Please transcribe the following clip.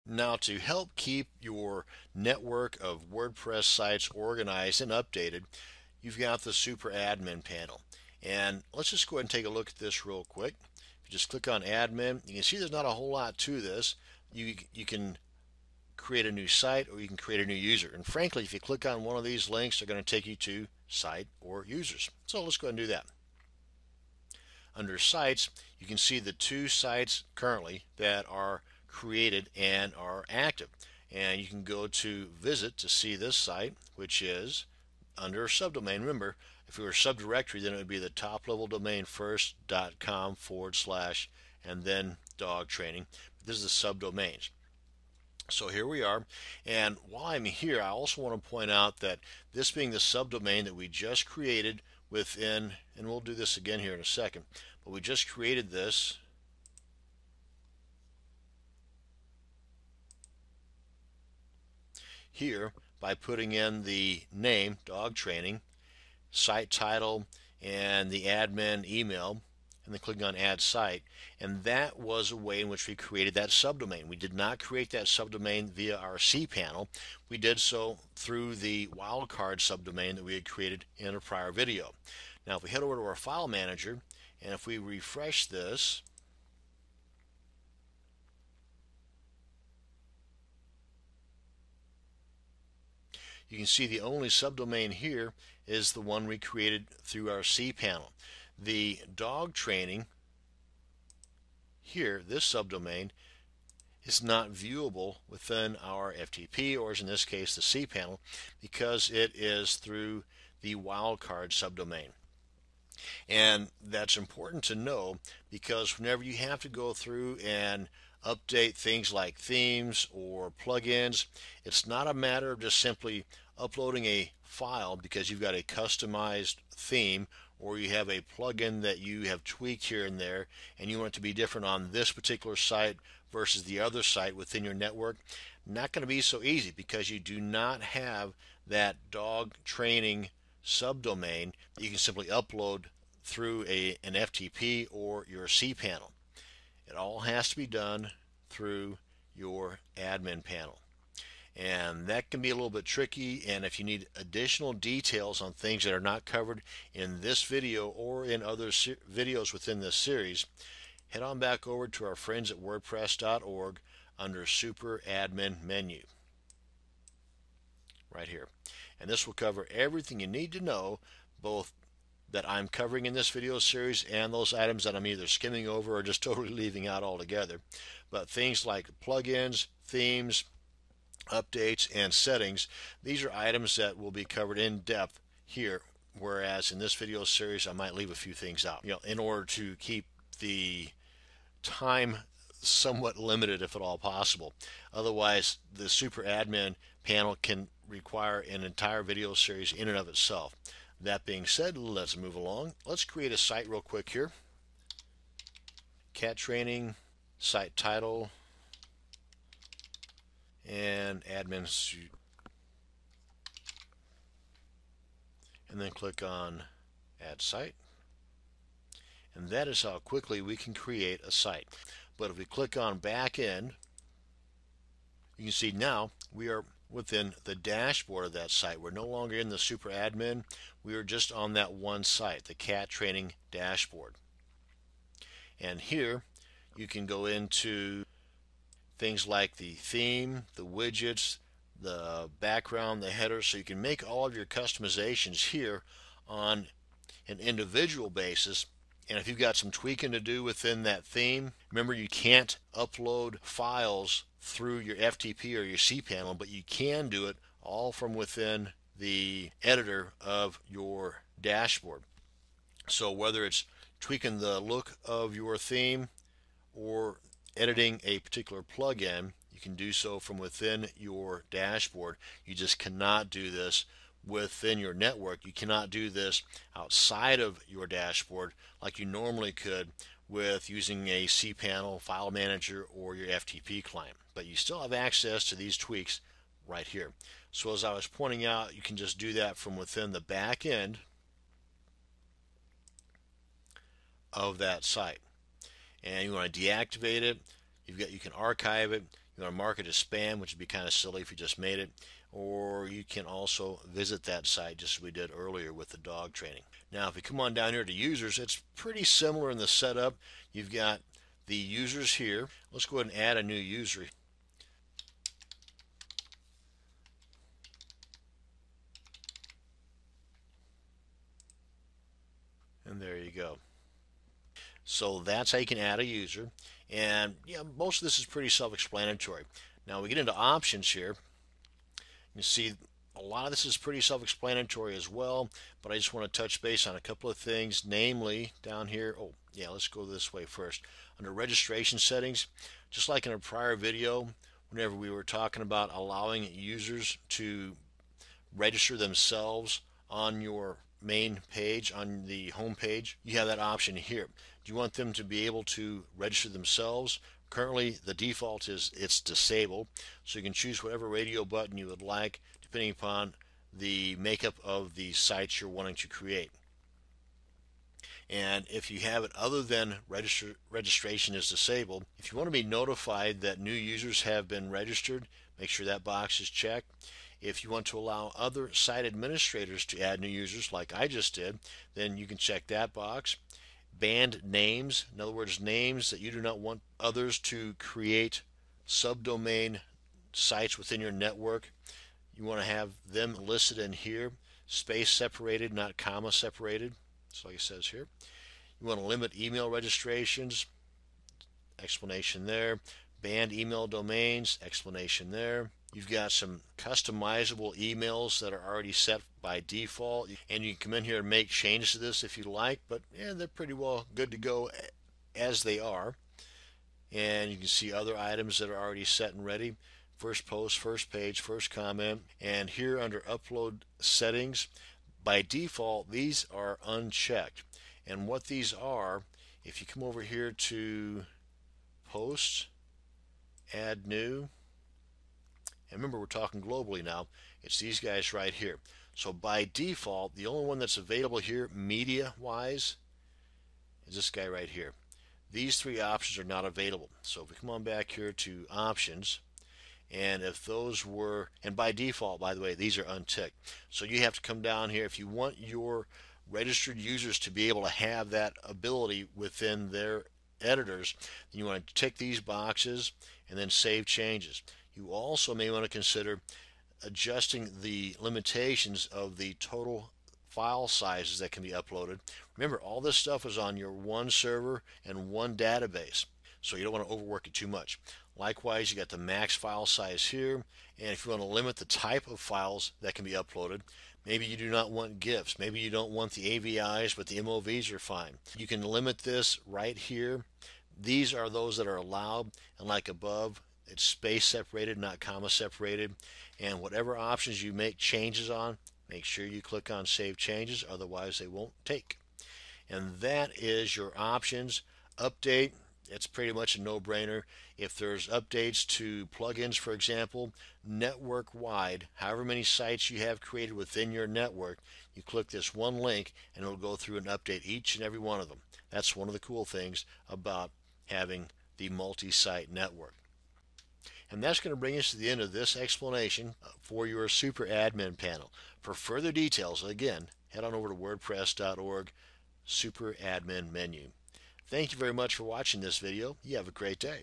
Now, to help keep your network of WordPress sites organized and updated, you've got the Super Admin panel. And let's just go ahead and take a look at this real quick. If you just click on Admin, you can see there's not a whole lot to this. You can create a new site or you can create a new user. And frankly, if you click on one of these links, they're going to take you to site or users. So let's go ahead and do that. Under sites, you can see the two sites currently that are created and are active. And you can go to visit to see this site, which is under subdomain. Remember, if we were subdirectory, then it would be the top level domain first.com / and then dog training. But this is the subdomains. So here we are, and while I'm here, I also want to point out that this being the subdomain that we just created within, and we'll do this again here in a second, but we just created this here by putting in the name, dog training, site title, and the admin email, and then clicking on add site, and that was a way in which we created that subdomain. We did not create that subdomain via our cPanel. We did so through the wildcard subdomain that we had created in a prior video. Now if we head over to our file manager and if we refresh this, you can see the only subdomain here is the one we created through our cPanel. The dog training here, this subdomain, is not viewable within our FTP, or as in this case the cPanel, because it is through the wildcard subdomain. And that's important to know because whenever you have to go through and update things like themes or plugins, it's not a matter of just simply uploading a file because you've got a customized theme or you have a plugin that you have tweaked here and there and you want it to be different on this particular site versus the other site within your network. Not going to be so easy because you do not have that dog training subdomain that you can simply upload through an FTP or your cPanel. It all has to be done through your admin panel. And that can be a little bit tricky, and if you need additional details on things that are not covered in this video or in other videos within this series, head on back over to our friends at WordPress.org under Super Admin menu right here. And this will cover everything you need to know, both that I'm covering in this video series and those items that I'm either skimming over or just totally leaving out altogether. But things like plugins, themes, updates, and settings, these are items that will be covered in depth here, whereas in this video series I might leave a few things out, in order to keep the time somewhat limited if at all possible. Otherwise, the Super Admin panel can require an entire video series in and of itself. That being said, let's move along. Let's create a site real quick here. Cat training, site title, and admin, and then click on add site. And that is how quickly we can create a site. But if we click on back end, you can see now we are within the dashboard of that site. We're no longer in the Super Admin. We are just on that one site, the cat training dashboard. And here you can go into things like the theme, the widgets, the background, the header, so you can make all of your customizations here on an individual basis. And if you've got some tweaking to do within that theme, remember you can't upload files through your FTP or your cPanel, but you can do it all from within the editor of your dashboard. So whether it's tweaking the look of your theme or editing a particular plugin, you can do so from within your dashboard. You just cannot do this within your network. You cannot do this outside of your dashboard like you normally could with using a cPanel, file manager, or your FTP client. But you still have access to these tweaks right here. So as I was pointing out, you can just do that from within the back end of that site. And you want to deactivate it. You can archive it. You want to mark it as spam, which would be kind of silly if you just made it, or you can also visit that site just as we did earlier with the dog training. Now if we come on down here to users, it's pretty similar in the setup. You've got the users here. Let's go ahead and add a new user. And there you go. So that's how you can add a user. And yeah, most of this is pretty self-explanatory. Now we get into options here. You see a lot of this is pretty self-explanatory as well, but I just want to touch base on a couple of things, namely down here. Oh yeah, let's go this way first. Under registration settings, just like in a prior video, whenever we were talking about allowing users to register themselves on your main page, on the home page, you have that option here. Do you want them to be able to register themselves? Currently the default is it's disabled, so you can choose whatever radio button you would like depending upon the makeup of the sites you're wanting to create. And if you have it other than registration is disabled, if you want to be notified that new users have been registered, make sure that box is checked. If you want to allow other site administrators to add new users like I just did, then you can check that box. Banned names, in other words, names that you do not want others to create subdomain sites within your network. You want to have them listed in here, space separated, not comma separated. That's like it says here. You want to limit email registrations, explanation there. Banned email domains, explanation there. You've got some customizable emails that are already set by default, and you can come in here and make changes to this if you like, but yeah, they're pretty well good to go as they are. And you can see other items that are already set and ready. First post, first page, first comment, and here under upload settings, by default these are unchecked. And what these are, if you come over here to post, add new, and remember we're talking globally now, it's these guys right here. So by default the only one that's available here media wise is this guy right here. These three options are not available. So if we come on back here to options, and if those were, and by default by the way these are unticked, so you have to come down here if you want your registered users to be able to have that ability within their editors, then you want to tick these boxes and then save changes. You also may want to consider adjusting the limitations of the total file sizes that can be uploaded. Remember, all this stuff is on your one server and one database, so you don't want to overwork it too much. Likewise, you got the max file size here, and if you want to limit the type of files that can be uploaded, maybe you do not want GIFs, maybe you don't want the AVIs, but the MOVs are fine. You can limit this right here. These are those that are allowed, and like above, it's space separated, not comma separated. And whatever options you make changes on, make sure you click on Save Changes, otherwise they won't take. And that is your options. Update, it's pretty much a no-brainer. If there's updates to plugins, for example, network-wide, however many sites you have created within your network, you click this one link and it'll go through and update each and every one of them. That's one of the cool things about having the multi-site network. And that's going to bring us to the end of this explanation for your Super Admin panel. For further details, again, head on over to wordpress.org, Super Admin menu. Thank you very much for watching this video. You have a great day.